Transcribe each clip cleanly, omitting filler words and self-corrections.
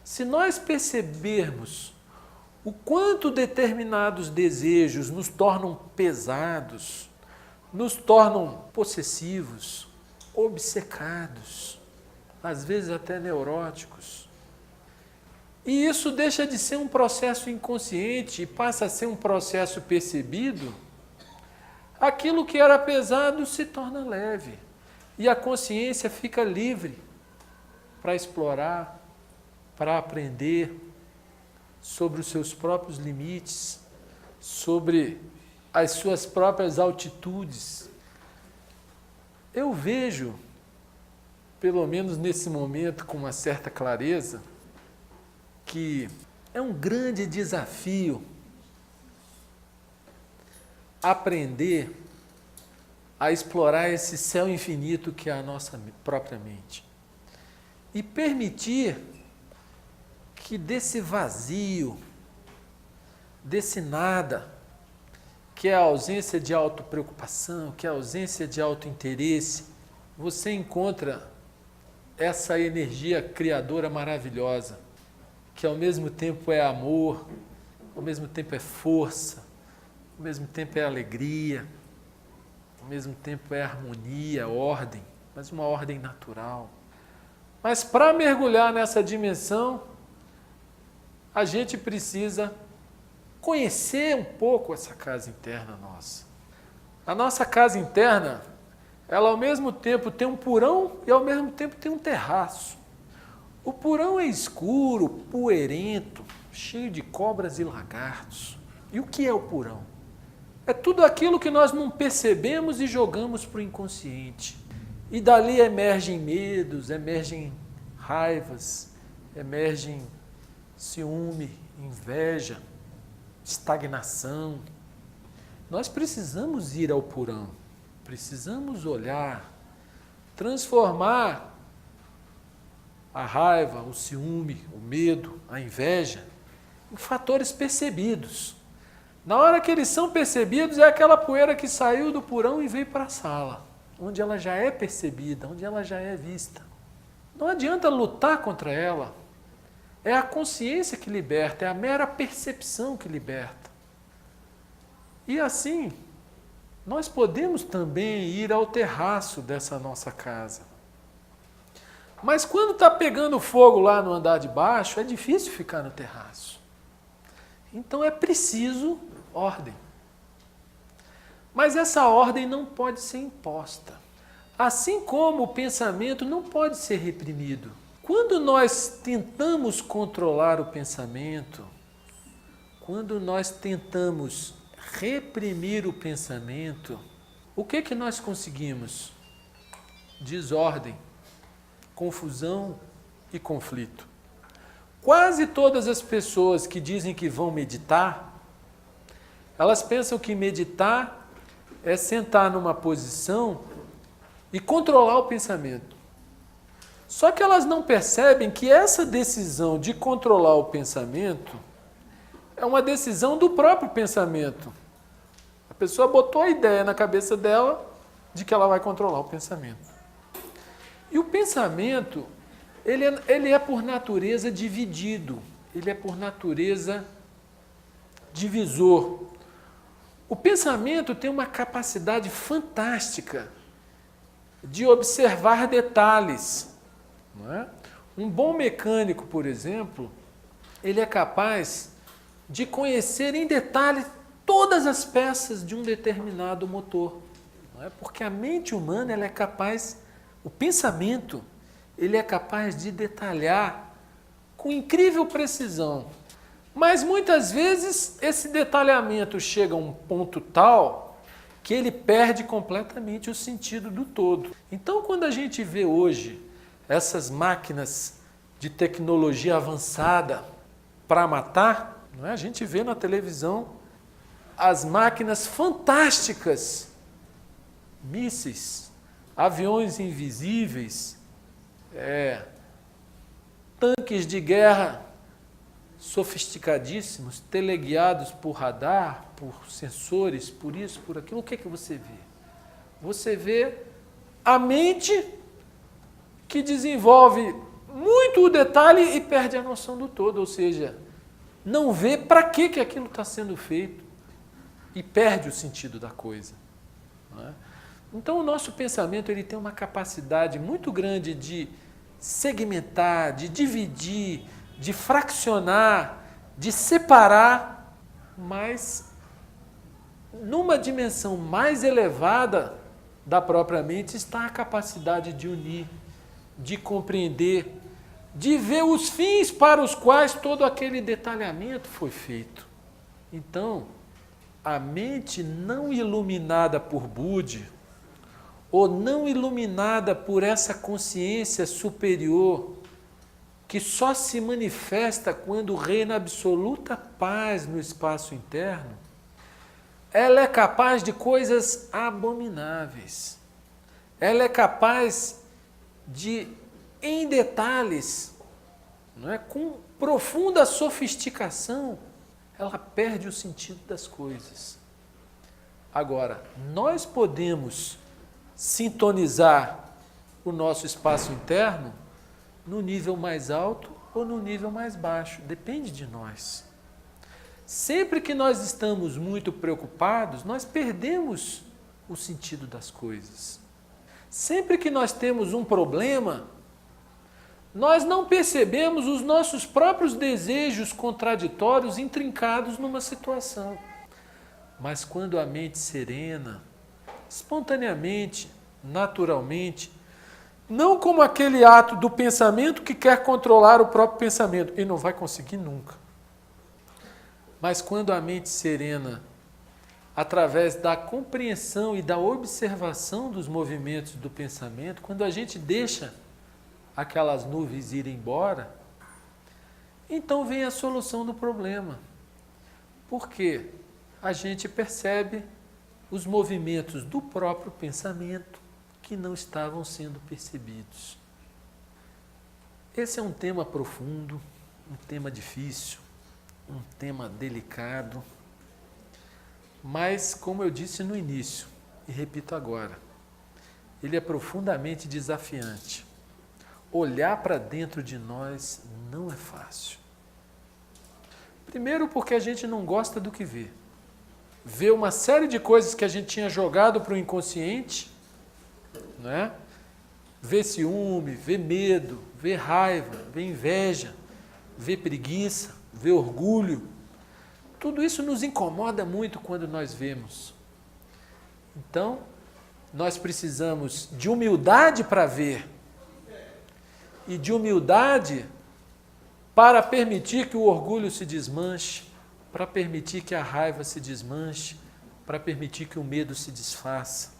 Se nós percebermos o quanto determinados desejos nos tornam pesados, nos tornam possessivos, obcecados, às vezes até neuróticos. E isso deixa de ser um processo inconsciente e passa a ser um processo percebido, aquilo que era pesado se torna leve. E a consciência fica livre para explorar, para aprender sobre os seus próprios limites, sobre as suas próprias altitudes. Eu vejo, pelo menos nesse momento, com uma certa clareza, que é um grande desafio aprender a explorar esse céu infinito que é a nossa própria mente. E permitir que desse vazio, desse nada, que é a ausência de autopreocupação, que é a ausência de autointeresse, você encontra essa energia criadora maravilhosa, que ao mesmo tempo é amor, ao mesmo tempo é força, ao mesmo tempo é alegria, ao mesmo tempo é harmonia, ordem, mas uma ordem natural. Mas para mergulhar nessa dimensão, a gente precisa conhecer um pouco essa casa interna nossa. A nossa casa interna, ela ao mesmo tempo tem um porão e ao mesmo tempo tem um terraço. O porão é escuro, poeirento, cheio de cobras e lagartos. E o que é o porão? É tudo aquilo que nós não percebemos e jogamos para o inconsciente. E dali emergem medos, emergem raivas, emergem ciúme, inveja, estagnação. Nós precisamos ir ao porão, precisamos olhar, transformar a raiva, o ciúme, o medo, a inveja em fatores percebidos. Na hora que eles são percebidos, é aquela poeira que saiu do porão e veio para a sala, onde ela já é percebida, onde ela já é vista. Não adianta lutar contra ela. É a consciência que liberta, é a mera percepção que liberta. E assim, nós podemos também ir ao terraço dessa nossa casa. Mas quando está pegando fogo lá no andar de baixo, é difícil ficar no terraço. Então é preciso ordem. Mas essa ordem não pode ser imposta. Assim como o pensamento não pode ser reprimido. Quando nós tentamos controlar o pensamento, quando nós tentamos reprimir o pensamento, o que nós conseguimos? Desordem, confusão e conflito. Quase todas as pessoas que dizem que vão meditar, elas pensam que meditar é sentar numa posição e controlar o pensamento. Só que elas não percebem que essa decisão de controlar o pensamento é uma decisão do próprio pensamento. A pessoa botou a ideia na cabeça dela de que ela vai controlar o pensamento. E o pensamento, ele é por natureza dividido, ele é por natureza divisor. O pensamento tem uma capacidade fantástica de observar detalhes. Não é? Um bom mecânico, por exemplo, ele é capaz de conhecer em detalhe todas as peças de um determinado motor. Não é? Porque a mente humana ela é capaz, o pensamento, ele é capaz de detalhar com incrível precisão. Mas muitas vezes esse detalhamento chega a um ponto tal que ele perde completamente o sentido do todo. Então, quando a gente vê hoje essas máquinas de tecnologia avançada para matar, não é? A gente vê na televisão as máquinas fantásticas, mísseis, aviões invisíveis, tanques de guerra sofisticadíssimos, teleguiados por radar, por sensores, por isso, por aquilo. O que é que você vê? Você vê a mente que desenvolve muito o detalhe e perde a noção do todo, ou seja, não vê para que aquilo está sendo feito e perde o sentido da coisa. Não é? Então, o nosso pensamento ele tem uma capacidade muito grande de segmentar, de dividir, de fraccionar, de separar, mas numa dimensão mais elevada da própria mente está a capacidade de unir, de compreender, de ver os fins para os quais todo aquele detalhamento foi feito. Então, a mente não iluminada por Budi, ou não iluminada por essa consciência superior, que só se manifesta quando reina absoluta paz no espaço interno, ela é capaz de coisas abomináveis. Ela é capaz de, em detalhes, não é, com profunda sofisticação, ela perde o sentido das coisas. Agora, nós podemos sintonizar o nosso espaço interno no nível mais alto ou no nível mais baixo, depende de nós. Sempre que nós estamos muito preocupados, nós perdemos o sentido das coisas. Sempre que nós temos um problema, nós não percebemos os nossos próprios desejos contraditórios intrincados numa situação. Mas quando a mente serena, espontaneamente, naturalmente, não como aquele ato do pensamento que quer controlar o próprio pensamento, e não vai conseguir nunca. Mas quando a mente serena, através da compreensão e da observação dos movimentos do pensamento, quando a gente deixa aquelas nuvens irem embora, então vem a solução do problema. Por quê? A gente percebe os movimentos do próprio pensamento que não estavam sendo percebidos. Esse é um tema profundo, um tema difícil, um tema delicado, mas, como eu disse no início, e repito agora, ele é profundamente desafiante. Olhar para dentro de nós não é fácil. Primeiro porque a gente não gosta do que vê. Vê uma série de coisas que a gente tinha jogado para o inconsciente, né? Vê ciúme, vê medo, vê raiva, vê inveja, vê preguiça, vê orgulho. Tudo isso nos incomoda muito quando nós vemos. Então, nós precisamos de humildade para ver e de humildade para permitir que o orgulho se desmanche, para permitir que a raiva se desmanche, para permitir que o medo se desfaça.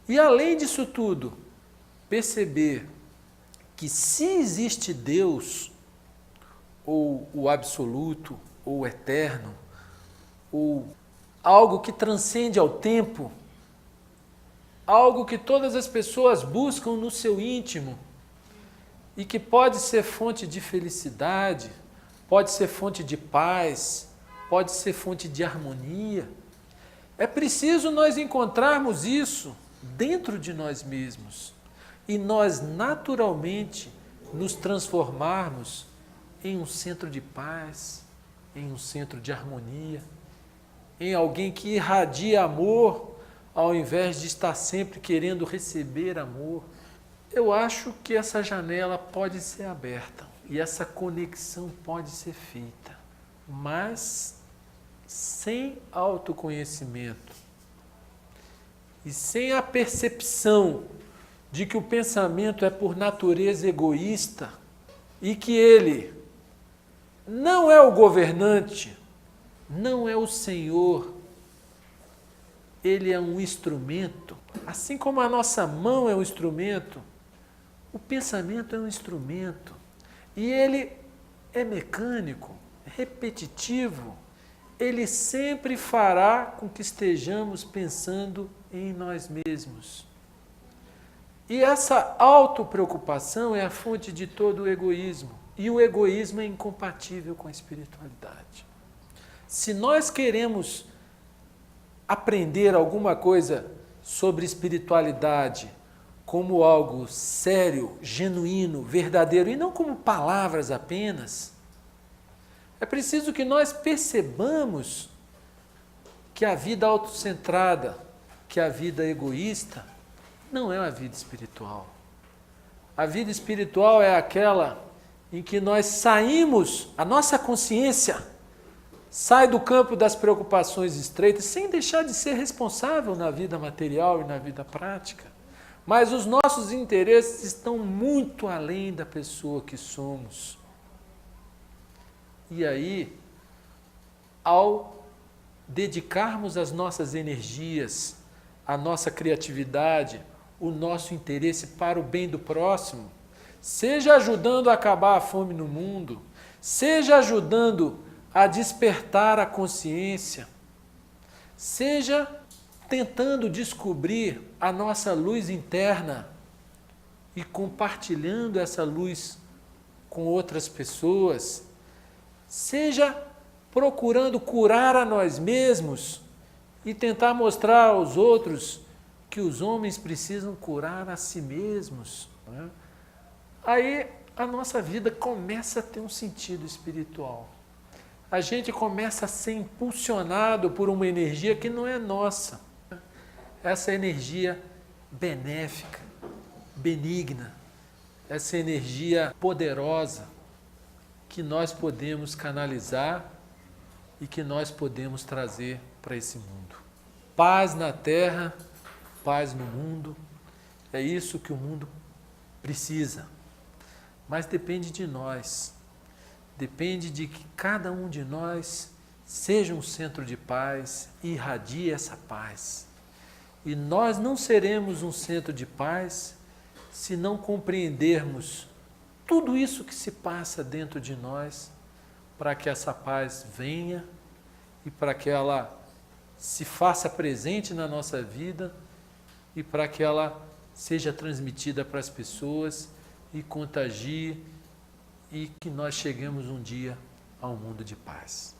E além disso tudo, perceber que se existe Deus, ou o absoluto, ou o eterno, ou algo que transcende ao tempo, algo que todas as pessoas buscam no seu íntimo e que pode ser fonte de felicidade, pode ser fonte de paz, pode ser fonte de harmonia. É preciso nós encontrarmos isso dentro de nós mesmos e nós naturalmente nos transformarmos em um centro de paz, em um centro de harmonia, em alguém que irradia amor ao invés de estar sempre querendo receber amor. Eu acho que essa janela pode ser aberta e essa conexão pode ser feita, mas sem autoconhecimento e sem a percepção de que o pensamento é por natureza egoísta e que ele não é o governante, não é o Senhor, ele é um instrumento. Assim como a nossa mão é um instrumento, o pensamento é um instrumento. E ele é mecânico, repetitivo. Ele sempre fará com que estejamos pensando em nós mesmos. E essa autopreocupação é a fonte de todo o egoísmo. E o egoísmo é incompatível com a espiritualidade. Se nós queremos aprender alguma coisa sobre espiritualidade como algo sério, genuíno, verdadeiro, e não como palavras apenas. É preciso que nós percebamos que a vida autocentrada, que a vida egoísta, não é uma vida espiritual. A vida espiritual é aquela em que nós saímos, a nossa consciência sai do campo das preocupações estreitas, sem deixar de ser responsável na vida material e na vida prática. Mas os nossos interesses estão muito além da pessoa que somos. E aí, ao dedicarmos as nossas energias, a nossa criatividade, o nosso interesse para o bem do próximo, seja ajudando a acabar a fome no mundo, seja ajudando a despertar a consciência, seja tentando descobrir a nossa luz interna e compartilhando essa luz com outras pessoas, seja procurando curar a nós mesmos e tentar mostrar aos outros que os homens precisam curar a si mesmos, né? Aí a nossa vida começa a ter um sentido espiritual. A gente começa a ser impulsionado por uma energia que não é nossa. Essa energia benéfica, benigna, essa energia poderosa que nós podemos canalizar e que nós podemos trazer para esse mundo. Paz na terra, paz no mundo, é isso que o mundo precisa. Mas depende de nós, depende de que cada um de nós seja um centro de paz e irradie essa paz. E nós não seremos um centro de paz se não compreendermos tudo isso que se passa dentro de nós, para que essa paz venha e para que ela se faça presente na nossa vida e para que ela seja transmitida para as pessoas e contagie e que nós cheguemos um dia a um mundo de paz.